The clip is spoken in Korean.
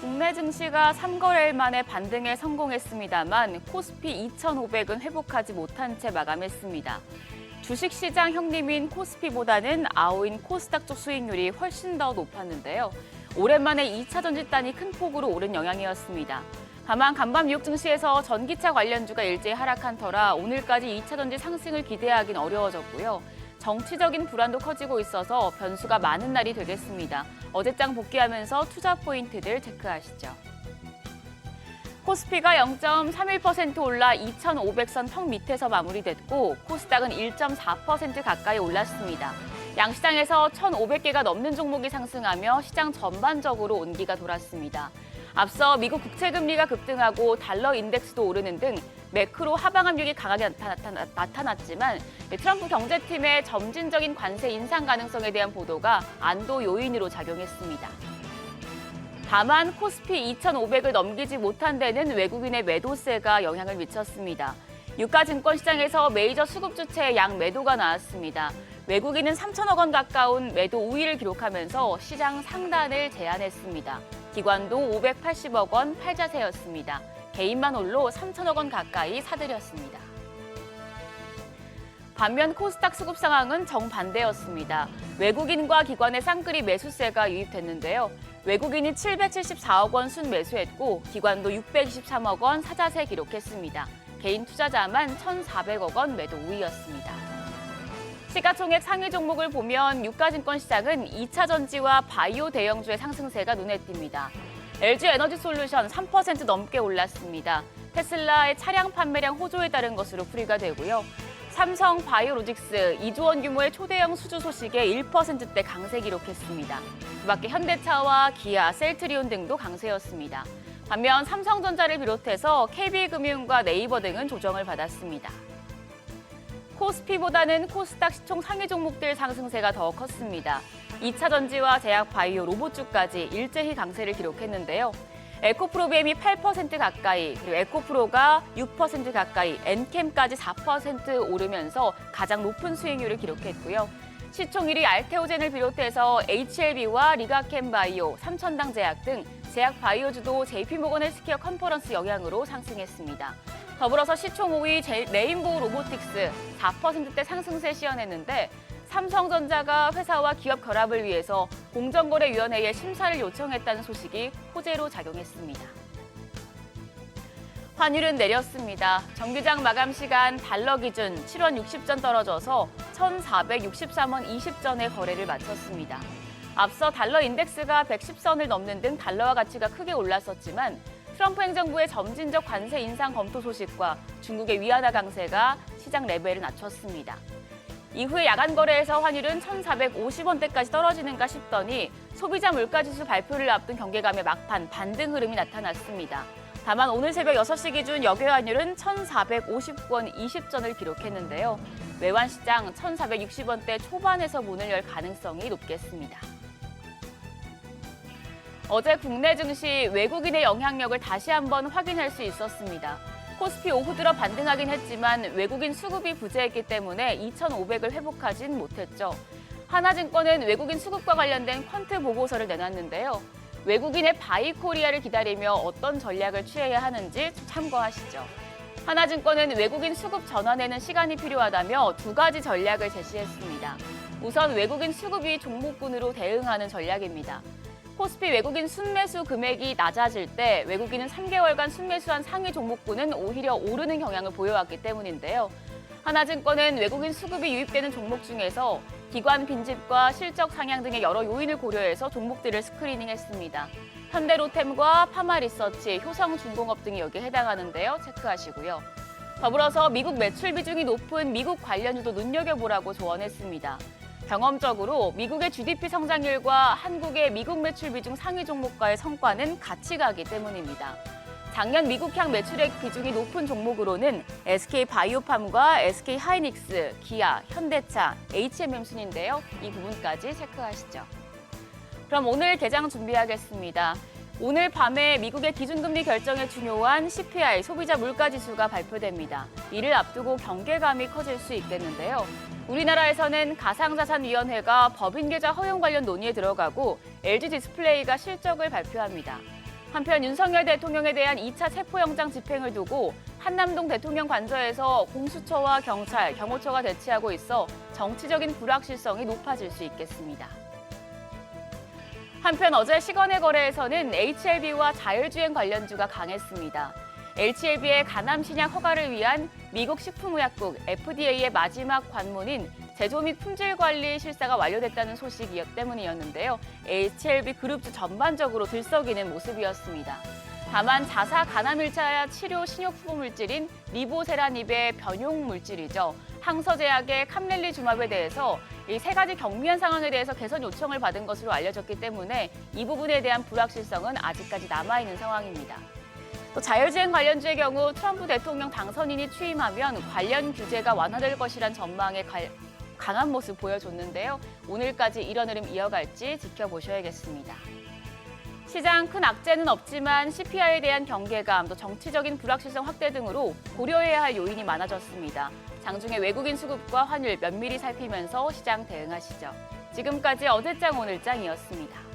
국내 증시가 3거래일 만에 반등에 성공했습니다만 코스피 2,500은 회복하지 못한 채 마감했습니다. 주식시장 형님인 코스피보다는 아우인 코스닥 쪽 수익률이 훨씬 더 높았는데요. 오랜만에 2차 전지단이 큰 폭으로 오른 영향이었습니다. 다만 간밤 뉴욕 증시에서 전기차 관련주가 일제히 하락한 터라 오늘까지 2차 전지 상승을 기대하긴 어려워졌고요. 정치적인 불안도 커지고 있어서 변수가 많은 날이 되겠습니다. 어제장 복귀하면서 투자 포인트들 체크하시죠. 코스피가 0.31% 올라 2,500선 턱 밑에서 마무리됐고 코스닥은 1.4% 가까이 올랐습니다. 양시장에서 1,500개가 넘는 종목이 상승하며 시장 전반적으로 온기가 돌았습니다. 앞서 미국 국채금리가 급등하고 달러 인덱스도 오르는 등 매크로 하방 압력이 강하게 나타났지만 트럼프 경제팀의 점진적인 관세 인상 가능성에 대한 보도가 안도 요인으로 작용했습니다. 다만 코스피 2,500을 넘기지 못한 데는 외국인의 매도세가 영향을 미쳤습니다. 유가증권 시장에서 메이저 수급 주체의 양 매도가 나왔습니다. 외국인은 3천억 원 가까운 매도 우위를 기록하면서 시장 상단을 제한했습니다. 기관도 580억 원 팔자세였습니다. 개인만 홀로 3천억 원 가까이 사들였습니다. 반면 코스닥 수급 상황은 정반대였습니다. 외국인과 기관의 쌍끌이 매수세가 유입됐는데요. 외국인이 774억 원 순매수했고 기관도 623억 원 사자세 기록했습니다. 개인 투자자만 1,400억 원 매도 우위였습니다. 시가총액 상위 종목을 보면 유가증권 시장은 2차 전지와 바이오 대형주의 상승세가 눈에 띕니다. LG 에너지솔루션 3% 넘게 올랐습니다. 테슬라의 차량 판매량 호조에 따른 것으로 풀이가 되고요. 삼성 바이오로직스 2조 원 규모의 초대형 수주 소식에 1%대 강세 기록했습니다. 그 밖에 현대차와 기아, 셀트리온 등도 강세였습니다. 반면 삼성전자를 비롯해서 KB금융과 네이버 등은 조정을 받았습니다. 코스피보다는 코스닥 시총 상위 종목들 상승세가 더 컸습니다. 2차 전지와 제약 바이오 로봇주까지 일제히 강세를 기록했는데요. 에코프로비엠이 8% 가까이, 그리고 에코프로가 6% 가까이, 엔캠까지 4% 오르면서 가장 높은 수익률을 기록했고요. 시총 1위 알테오젠을 비롯해서 HLB와 리가캠바이오, 삼천당 제약 등 제약 바이오주도 JP모건 헬스케어 컨퍼런스 영향으로 상승했습니다. 더불어서 시총 5위 레인보우 로보틱스 4%대 상승세 시현했는데 삼성전자가 회사와 기업 결합을 위해서 공정거래위원회에 심사를 요청했다는 소식이 호재로 작용했습니다. 환율은 내렸습니다. 정규장 마감 시간 달러 기준 7원 60전 떨어져서 1,463원 20전에 거래를 마쳤습니다. 앞서 달러 인덱스가 110선을 넘는 등 달러화 가치가 크게 올랐었지만 트럼프 행정부의 점진적 관세 인상 검토 소식과 중국의 위안화 강세가 시장 레벨을 낮췄습니다. 이후에 야간 거래에서 환율은 1,450원대까지 떨어지는가 싶더니 소비자 물가지수 발표를 앞둔 경계감의 막판 반등 흐름이 나타났습니다. 다만 오늘 새벽 6시 기준 역외 환율은 1,450원 20전을 기록했는데요. 외환 시장 1,460원대 초반에서 문을 열 가능성이 높겠습니다. 어제 국내 증시 외국인의 영향력을 다시 한번 확인할 수 있었습니다. 코스피 오후 들어 반등하긴 했지만 외국인 수급이 부재했기 때문에 2,500을 회복하진 못했죠. 하나증권은 외국인 수급과 관련된 퀀트 보고서를 내놨는데요. 외국인의 바이코리아를 기다리며 어떤 전략을 취해야 하는지 참고하시죠. 하나증권은 외국인 수급 전환에는 시간이 필요하다며 두 가지 전략을 제시했습니다. 우선 외국인 수급이 종목군으로 대응하는 전략입니다. 코스피 외국인 순매수 금액이 낮아질 때 외국인은 3개월간 순매수한 상위 종목군은 오히려 오르는 경향을 보여왔기 때문인데요. 하나증권은 외국인 수급이 유입되는 종목 중에서 기관 빈집과 실적 상향 등의 여러 요인을 고려해서 종목들을 스크리닝했습니다. 현대로템과 파마리서치, 효성중공업 등이 여기에 해당하는데요. 체크하시고요. 더불어서 미국 매출 비중이 높은 미국 관련주도 눈여겨보라고 조언했습니다. 경험적으로 미국의 GDP 성장률과 한국의 미국 매출 비중 상위 종목과의 성과는 같이 가기 때문입니다. 작년 미국향 매출액 비중이 높은 종목으로는 SK바이오팜과 SK하이닉스, 기아, 현대차, HMM 순인데요. 이 부분까지 체크하시죠. 그럼 오늘 개장 준비하겠습니다. 오늘 밤에 미국의 기준금리 결정에 중요한 CPI, 소비자 물가지수가 발표됩니다. 이를 앞두고 경계감이 커질 수 있겠는데요. 우리나라에서는 가상자산위원회가 법인계좌 허용 관련 논의에 들어가고 LG디스플레이가 실적을 발표합니다. 한편 윤석열 대통령에 대한 2차 체포영장 집행을 두고 한남동 대통령 관저에서 공수처와 경찰, 경호처가 대치하고 있어 정치적인 불확실성이 높아질 수 있겠습니다. 한편 어제 시간의 거래에서는 HLB와 자율주행 관련주가 강했습니다. HLB의 간암 신약 허가를 위한 미국 식품의약국 FDA의 마지막 관문인 제조 및 품질 관리 실사가 완료됐다는 소식이 때문이었는데요. HLB 그룹주 전반적으로 들썩이는 모습이었습니다. 다만 자사 간암 1차 치료 신용 후보 물질인 리보세라닙의 변용 물질이죠. 항서제약의 캄렐리주맙에 대해서 이 세 가지 경미한 상황에 대해서 개선 요청을 받은 것으로 알려졌기 때문에 이 부분에 대한 불확실성은 아직까지 남아있는 상황입니다. 또 자율주행 관련주의 경우 트럼프 대통령 당선인이 취임하면 관련 규제가 완화될 것이란 전망에 강한 모습 보여줬는데요. 오늘까지 이런 흐름 이어갈지 지켜보셔야겠습니다. 시장 큰 악재는 없지만 CPI에 대한 경계감, 또 정치적인 불확실성 확대 등으로 고려해야 할 요인이 많아졌습니다. 장중에 외국인 수급과 환율 면밀히 살피면서 시장 대응하시죠. 지금까지 어제장 오늘장이었습니다.